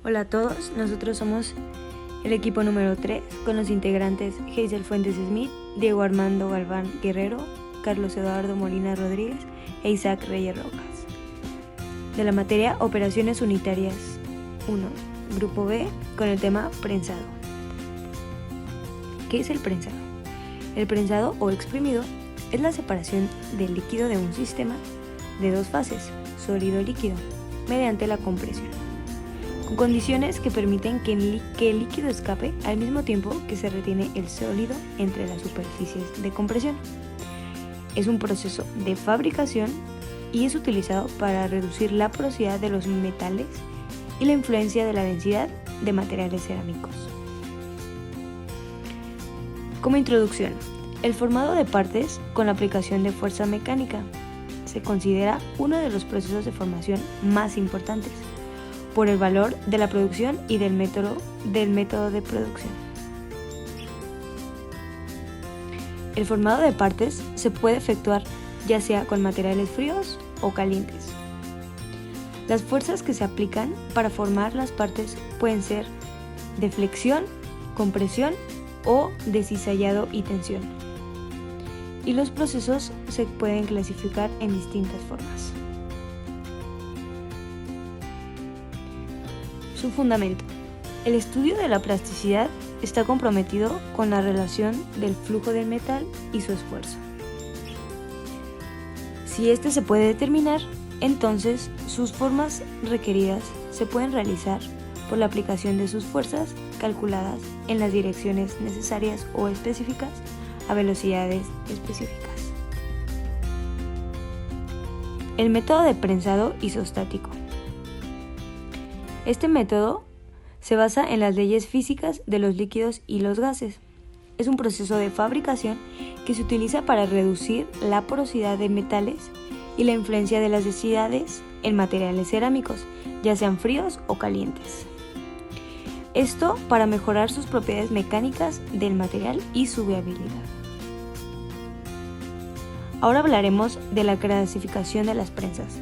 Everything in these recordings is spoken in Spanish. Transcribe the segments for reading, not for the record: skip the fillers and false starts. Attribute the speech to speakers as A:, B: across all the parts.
A: Hola a todos, nosotros somos el equipo número 3 con los integrantes Hazel Fuentes Smith, Diego Armando Galván Guerrero, Carlos Eduardo Molina Rodríguez e Isaac Reyes Rojas. De la materia Operaciones Unitarias 1, Grupo B, con el tema Prensado. ¿Qué es el prensado? El prensado o exprimido es la separación del líquido de un sistema de dos fases, sólido-líquido, mediante la compresión, con condiciones que permiten que el líquido escape al mismo tiempo que se retiene el sólido entre las superficies de compresión. Es un proceso de fabricación y es utilizado para reducir la porosidad de los metales y la influencia de la densidad de materiales cerámicos. Como introducción, el formado de partes con la aplicación de fuerza mecánica se considera uno de los procesos de formación más importantes por el valor de la producción y del método de producción. El formado de partes se puede efectuar ya sea con materiales fríos o calientes. Las fuerzas que se aplican para formar las partes pueden ser de flexión, compresión o de cizallado y tensión. Y los procesos se pueden clasificar en distintas formas. Su fundamento. El estudio de la plasticidad está comprometido con la relación del flujo del metal y su esfuerzo. Si este se puede determinar, entonces sus formas requeridas se pueden realizar por la aplicación de sus fuerzas calculadas en las direcciones necesarias o específicas a velocidades específicas. El método de prensado isostático. Este método se basa en las leyes físicas de los líquidos y los gases. Es un proceso de fabricación que se utiliza para reducir la porosidad de metales y la influencia de las densidades en materiales cerámicos, ya sean fríos o calientes. Esto para mejorar sus propiedades mecánicas del material y su viabilidad. Ahora hablaremos de la clasificación de las prensas.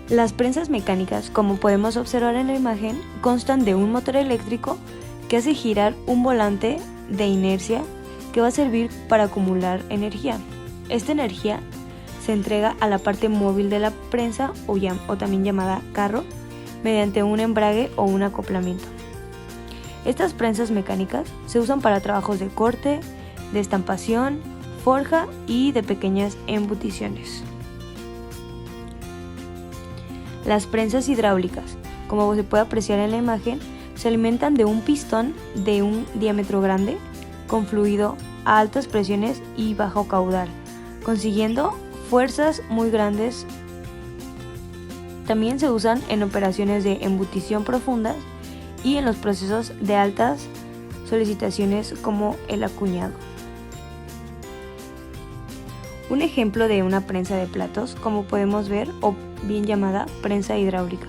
A: Las prensas mecánicas, como podemos observar en la imagen, constan de un motor eléctrico que hace girar un volante de inercia que va a servir para acumular energía. Esta energía se entrega a la parte móvil de la prensa o también llamada carro mediante un embrague o un acoplamiento. Estas prensas mecánicas se usan para trabajos de corte, de estampación, forja y de pequeñas embuticiones. Las prensas hidráulicas, como se puede apreciar en la imagen, se alimentan de un pistón de un diámetro grande con fluido a altas presiones y bajo caudal, consiguiendo fuerzas muy grandes. También se usan en operaciones de embutición profundas y en los procesos de altas solicitaciones como el acuñado. Un ejemplo de una prensa de platos, como podemos ver, o bien llamada prensa hidráulica.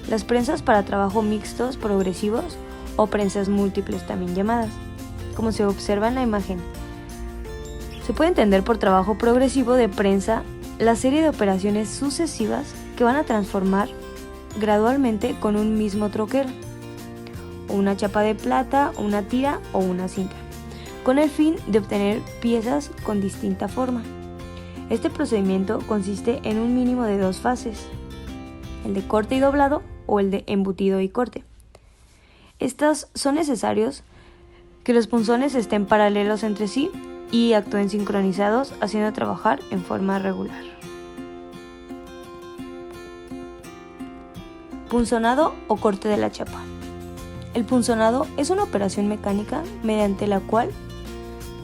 A: Las prensas para trabajo mixtos progresivos o prensas múltiples también llamadas, como se observa en la imagen. Se puede entender por trabajo progresivo de prensa la serie de operaciones sucesivas que van a transformar gradualmente con un mismo troquel, una chapa de plata, una tira o una cinta, con el fin de obtener piezas con distinta forma. Este procedimiento consiste en un mínimo de dos fases, el de corte y doblado o el de embutido y corte. Estos son necesarios que los punzones estén paralelos entre sí y actúen sincronizados, haciendo trabajar en forma regular. Punzonado o corte de la chapa. El punzonado es una operación mecánica mediante la cual,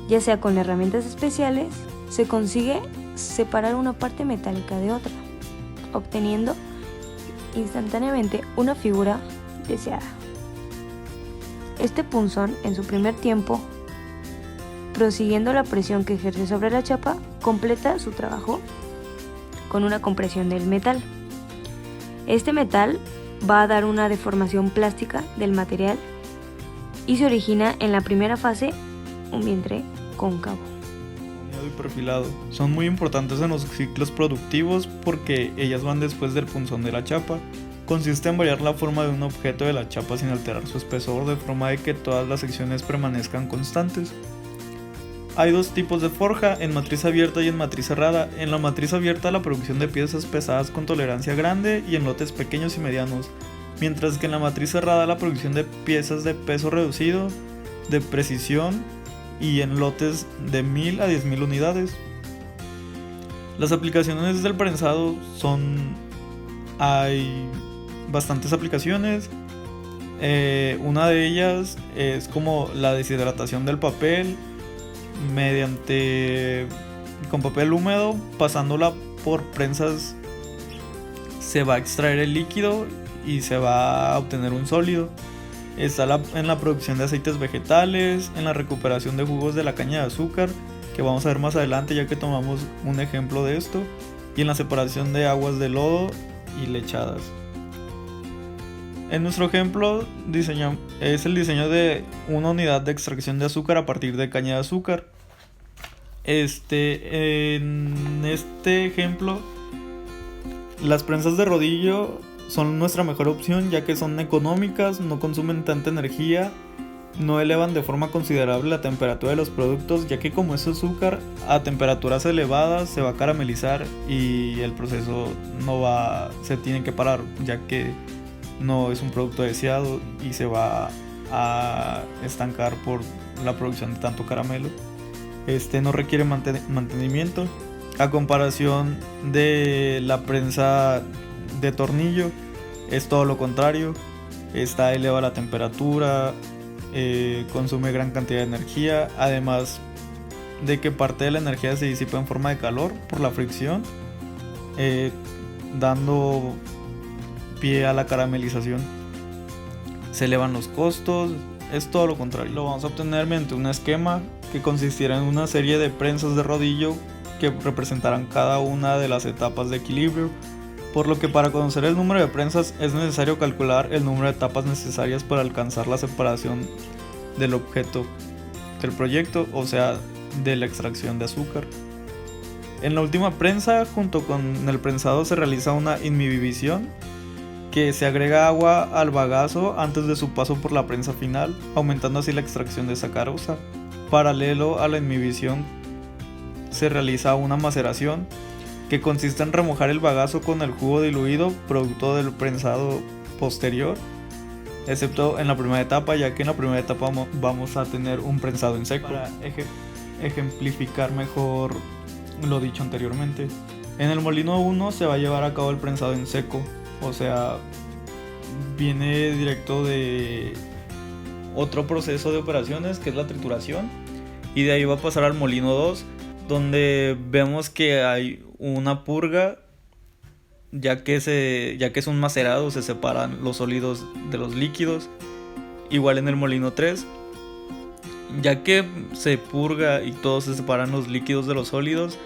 A: ya sea con herramientas especiales, se consigue separar una parte metálica de otra, obteniendo instantáneamente una figura deseada. Este punzón, en su primer tiempo, prosiguiendo la presión que ejerce sobre la chapa, completa su trabajo con una compresión del metal. Este metal va a dar una deformación plástica del material y se origina en la primera fase un vientre cóncavo.
B: y perfilado. Son muy importantes en los ciclos productivos porque ellas van después del punzón de la chapa. Consiste en variar la forma de un objeto de la chapa sin alterar su espesor, de forma de que todas las secciones permanezcan constantes. Hay dos tipos de forja, en matriz abierta y en matriz cerrada. En la matriz abierta la producción de piezas pesadas con tolerancia grande y en lotes pequeños y medianos, mientras que en la matriz cerrada la producción de piezas de peso reducido, de precisión y en lotes de 1000 a 10.000 unidades. Las aplicaciones del prensado hay bastantes aplicaciones. Una de ellas es como la deshidratación del papel con papel húmedo, pasándola por prensas se va a extraer el líquido y se va a obtener un sólido. Está en la producción de aceites vegetales, en la recuperación de jugos de la caña de azúcar, que vamos a ver más adelante ya que tomamos un ejemplo de esto, y en la separación de aguas de lodo y lechadas. En nuestro ejemplo es el diseño de una unidad de extracción de azúcar a partir de caña de azúcar. En este ejemplo, las prensas de rodillo son nuestra mejor opción ya que son económicas, no consumen tanta energía, no elevan de forma considerable la temperatura de los productos, ya que como es azúcar, a temperaturas elevadas se va a caramelizar y el proceso se tiene que parar, ya que no es un producto deseado y se va a estancar por la producción de tanto caramelo. No requiere mantenimiento, a comparación de la prensa de tornillo. Es todo lo contrario, eleva la temperatura, consume gran cantidad de energía, además de que parte de la energía se disipa en forma de calor por la fricción, dando pie a la caramelización. Se elevan los costos, es todo lo contrario. Lo vamos a obtener mediante un esquema que consistirá en una serie de prensas de rodillo que representarán cada una de las etapas de equilibrio, por lo que para conocer el número de prensas es necesario calcular el número de etapas necesarias para alcanzar la separación del objeto del proyecto, o sea, de la extracción de azúcar. En la última prensa, junto con el prensado, se realiza una inhibición, que se agrega agua al bagazo antes de su paso por la prensa final, aumentando así la extracción de sacarosa. Paralelo a la inhibición se realiza una maceración, que consiste en remojar el bagazo con el jugo diluido, producto del prensado posterior, excepto en la primera etapa, ya que en la primera etapa vamos a tener un prensado en seco. Para ejemplificar mejor lo dicho anteriormente, en el molino 1 se va a llevar a cabo el prensado en seco, o sea, viene directo de otro proceso de operaciones que es la trituración, y de ahí va a pasar al molino 2, donde vemos que hay una purga, ya que es un macerado, se separan los sólidos de los líquidos. Igual en el molino 3, ya que se purga y todos se separan los líquidos de los sólidos,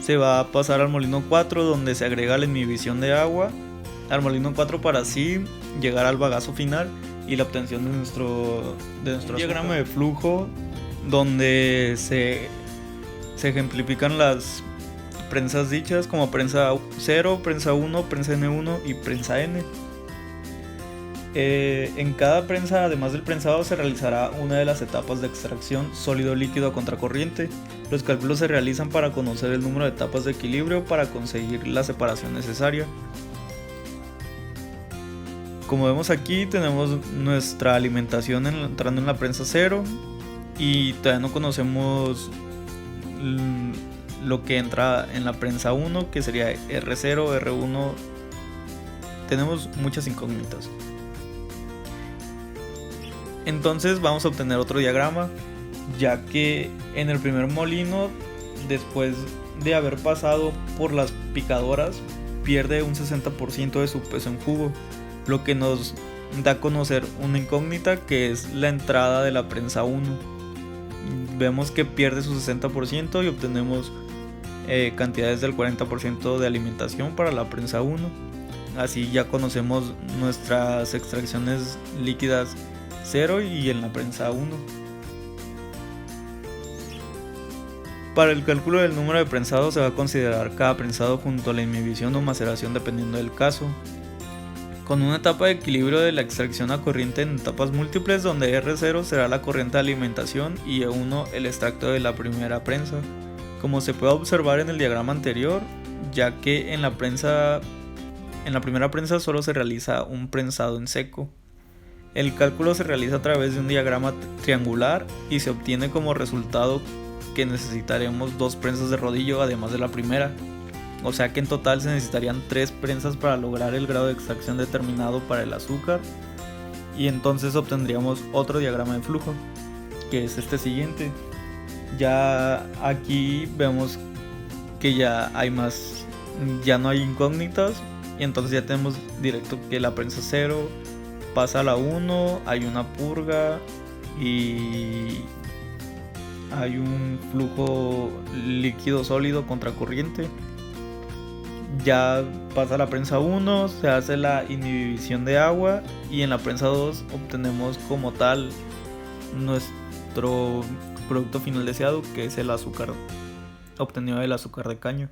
B: se va a pasar al molino 4, donde se agrega la inhibición de agua al molino 4 para así llegar al bagazo final y la obtención de nuestro diagrama de flujo, donde se ejemplifican las prensas dichas como prensa 0, prensa 1, prensa N1 y prensa N. En cada prensa, además del prensado, se realizará una de las etapas de extracción sólido-líquido a contracorriente. Los cálculos se realizan para conocer el número de etapas de equilibrio para conseguir la separación necesaria. Como vemos aquí, tenemos nuestra alimentación entrando en la prensa 0 y todavía no conocemos lo que entra en la prensa 1, que sería R0, R1. Tenemos muchas incógnitas. Entonces vamos a obtener otro diagrama, ya que en el primer molino, después de haber pasado por las picadoras, pierde un 60% de su peso en jugo, lo que nos da a conocer una incógnita, que es la entrada de la prensa 1. Vemos que pierde su 60% y obtenemos cantidades del 40% de alimentación para la prensa 1. Así ya conocemos nuestras extracciones líquidas 0 y en la prensa 1. Para el cálculo del número de prensados se va a considerar cada prensado junto a la inhibición o maceración dependiendo del caso, con una etapa de equilibrio de la extracción a corriente en etapas múltiples, donde R0 será la corriente de alimentación y E1 el extracto de la primera prensa, como se puede observar en el diagrama anterior, ya que en la primera prensa solo se realiza un prensado en seco. El cálculo se realiza a través de un diagrama triangular y se obtiene como resultado que necesitaremos 2 prensas de rodillo además de la primera, o sea que en total se necesitarían 3 prensas para lograr el grado de extracción determinado para el azúcar, y entonces obtendríamos otro diagrama de flujo, que es este siguiente. Ya aquí vemos que ya no hay incógnitas, y entonces ya tenemos directo que la prensa 0 pasa a la 1, hay una purga y hay un flujo líquido sólido contracorriente. Ya pasa la prensa 1, se hace la inhibición de agua y en la prensa 2 obtenemos como tal nuestro producto final deseado, que es el azúcar obtenido del azúcar de caña.